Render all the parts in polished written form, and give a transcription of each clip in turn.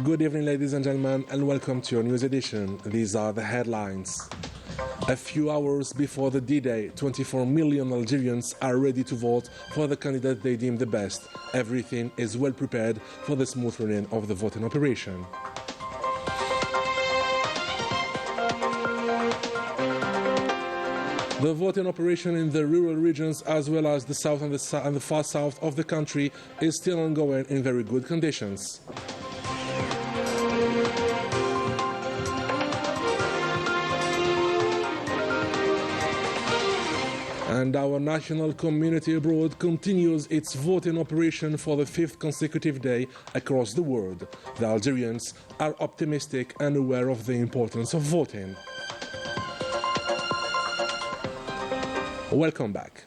Good evening, ladies and gentlemen, and welcome to your news edition. These are the headlines. A few hours before the D-Day, 24 million Algerians are ready to vote for the candidate they deem the best. Everything is well prepared for the smooth running of the voting operation. The voting operation in the rural regions as well as the south and the far south of the country is still ongoing in very good conditions. And our national community abroad continues its voting operation for the 5th consecutive day across the world. The Algerians are optimistic and aware of the importance of voting. Welcome back.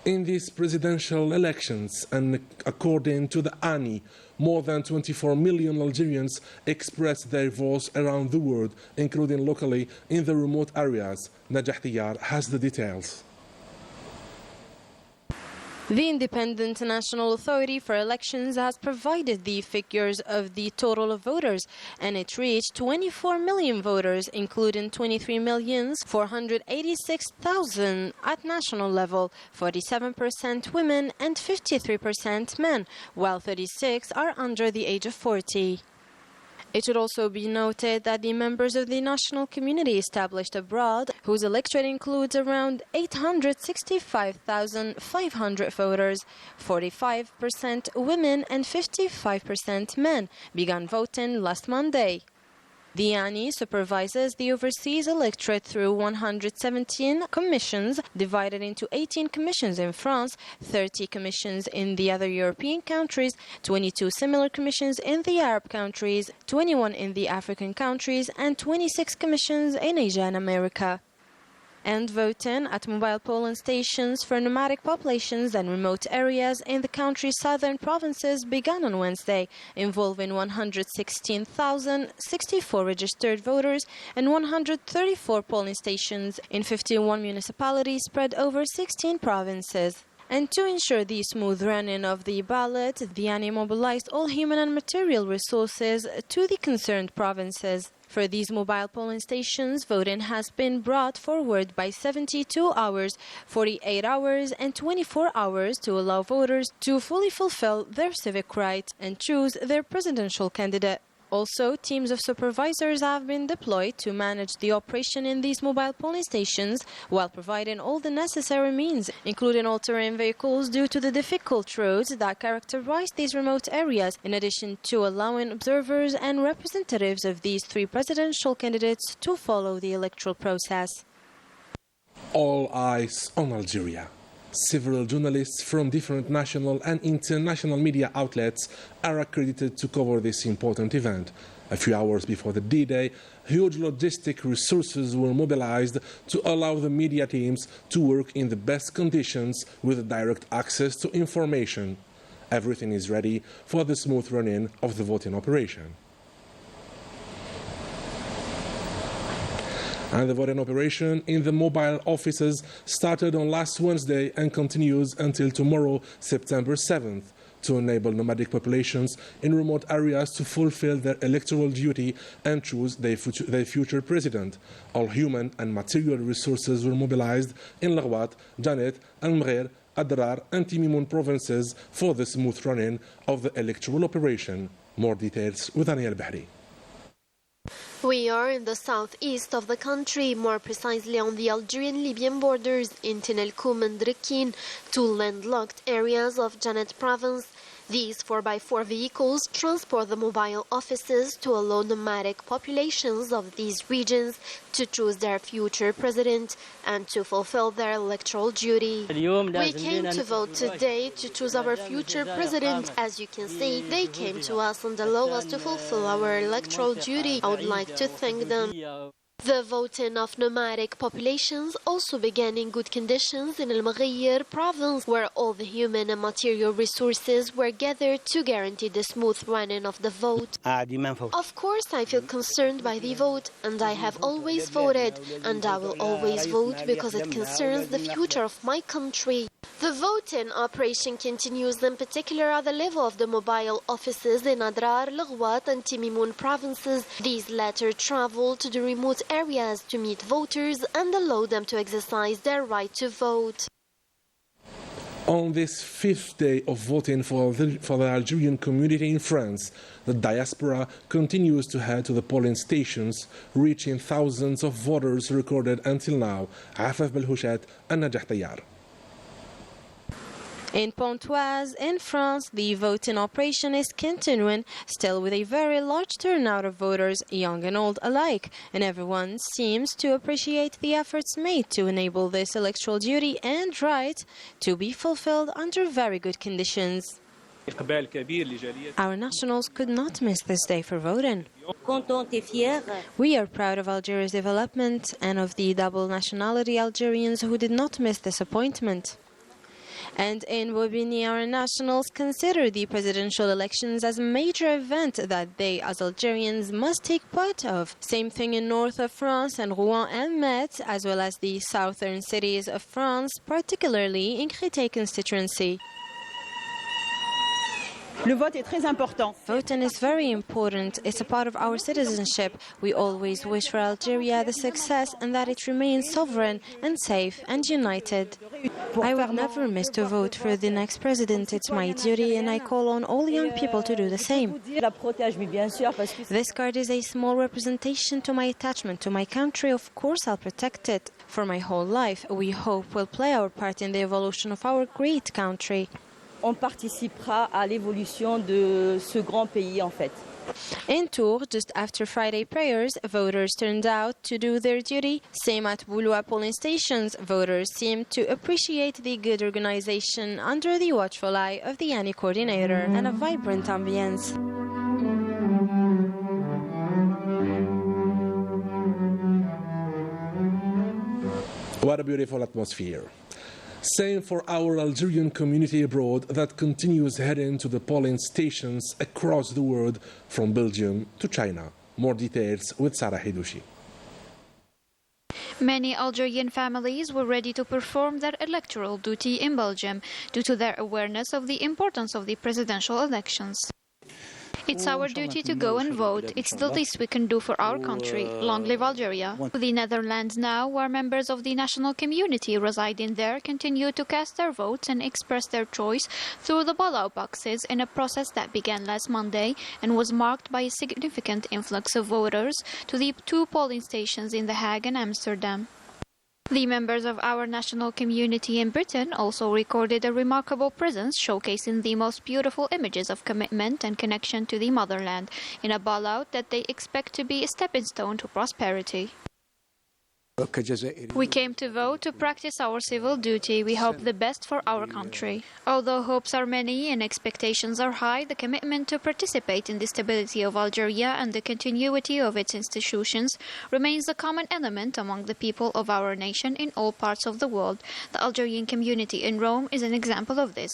In these presidential elections, and according to the ANI, more than 24 million Algerians expressed their voice around the world, including locally in the remote areas. Najah Tiyar has the details. The Independent National Authority for Elections has provided the figures of the total of voters, and it reached 24 million voters, including 23,486,000 at national level, 47% women and 53% men, while 36 are under the age of 40. It should also be noted that the members of the national community established abroad, whose electorate includes around 865,500 voters, 45% women and 55% men, began voting last Monday. The ANI supervises the overseas electorate through 117 commissions, divided into 18 commissions in France, 30 commissions in the other European countries, 22 similar commissions in the Arab countries, 21 in the African countries, and 26 commissions in Asia and America. And voting at mobile polling stations for nomadic populations and remote areas in the country's southern provinces began on Wednesday, involving 116,064 registered voters and 134 polling stations in 51 municipalities spread over 16 provinces. And to ensure the smooth running of the ballot, the ANI mobilized all human and material resources to the concerned provinces. For these mobile polling stations, voting has been brought forward by 72 hours, 48 hours and 24 hours to allow voters to fully fulfill their civic rights and choose their presidential candidate. Also, teams of supervisors have been deployed to manage the operation in these mobile polling stations while providing all the necessary means, including all-terrain vehicles due to the difficult roads that characterize these remote areas, in addition to allowing observers and representatives of these three presidential candidates to follow the electoral process. All eyes on Algeria. Several journalists from different national and international media outlets are accredited to cover this important event. A few hours before the D-Day, huge logistic resources were mobilized to allow the media teams to work in the best conditions with direct access to information. Everything is ready for the smooth running of the voting operation. And the voting operation in the mobile offices started on last Wednesday and continues until tomorrow, September 7th, to enable nomadic populations in remote areas to fulfill their electoral duty and choose their future president. All human and material resources were mobilized in Lagwat, Janet, Al-Mghir, Adrar and Timimoun provinces for the smooth running of the electoral operation. More details with Daniel Bahri. We are in the southeast of the country, more precisely on the Algerian-Libyan borders in Tinelkoum and Rekin, two landlocked areas of Janet province. These 4x4 vehicles transport the mobile offices to allow nomadic populations of these regions to choose their future president and to fulfill their electoral duty. We came to vote today to choose our future president. As you can see, they came to us and allowed us to fulfill our electoral duty. I would like to thank them. The voting of nomadic populations also began in good conditions in Al-Mghir province, where all the human and material resources were gathered to guarantee the smooth running of the vote. Of course, I feel concerned by the vote, and I have always voted, and I will always vote because it concerns the future of my country. The voting operation continues in particular at the level of the mobile offices in Adrar, Lghouat and Timimoun provinces. These latter travel to the remote areas to meet voters and allow them to exercise their right to vote. On this fifth day of voting for the Algerian community in France, the Diaspora continues to head to the polling stations, reaching thousands of voters recorded until now. Afaf Belhouchat and Najah Tayyar. In Pontoise, in France, the voting operation is continuing, still with a very large turnout of voters, young and old alike, and everyone seems to appreciate the efforts made to enable this electoral duty and right to be fulfilled under very good conditions. Our nationals could not miss this day for voting. We are proud of Algeria's development and of the double nationality Algerians who did not miss this appointment. And in Bobigny, our nationals consider the presidential elections as a major event that they, as Algerians, must take part of. Same thing in north of France and Rouen and Metz, as well as the southern cities of France, particularly in Créteil constituency. Voting is very important. It's a part of our citizenship. We always wish for Algeria the success and that it remains sovereign and safe and united. I would never miss to vote for the next president. It's my duty and I call on all young people to do the same. This card is a small representation to my attachment to my country. Of course, I'll protect it. For my whole life, we hope we'll play our part in the evolution of our great country. On participera à l'évolution de ce grand pays en fait. In Tours, just after Friday prayers, voters turned out to do their duty. Same at Boulois polling stations. Voters seemed to appreciate the good organization under the watchful eye of the ANI coordinator and a vibrant ambience. What a beautiful atmosphere. Same for our Algerian community abroad that continues heading to the polling stations across the world from Belgium to China. More details with Sarah Hidushi. Many Algerian families were ready to perform their electoral duty in Belgium due to their awareness of the importance of the presidential elections. It's our duty to go and vote. It's the least we can do for our country. Long live Algeria. The Netherlands now, where members of the national community residing there continue to cast their votes and express their choice through the ballot boxes in a process that began last Monday and was marked by a significant influx of voters to the two polling stations in The Hague and Amsterdam. The members of our national community in Britain also recorded a remarkable presence showcasing the most beautiful images of commitment and connection to the motherland in a ballot that they expect to be a stepping stone to prosperity. We came to vote to practice our civil duty. We hope the best for our country. Although hopes are many and expectations are high, the commitment to participate in the stability of Algeria and the continuity of its institutions remains a common element among the people of our nation in all parts of the world. The Algerian community in Rome is an example of this.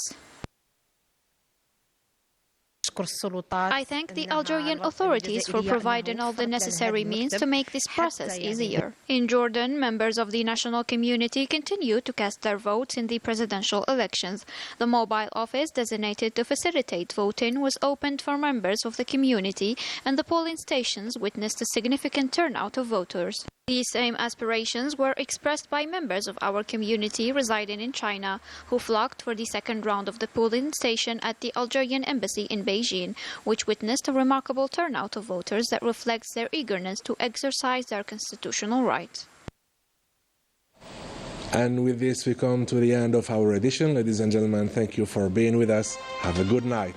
I thank the Algerian authorities for providing all the necessary means to make this process easier. In Jordan, members of the national community continue to cast their votes in the presidential elections. The mobile office designated to facilitate voting was opened for members of the community, and the polling stations witnessed a significant turnout of voters. These same aspirations were expressed by members of our community residing in China, who flocked for the second round of the polling station at the Algerian embassy in Beijing, which witnessed a remarkable turnout of voters that reflects their eagerness to exercise their constitutional right. And with this, we come to the end of our edition. Ladies and gentlemen, thank you for being with us. Have a good night.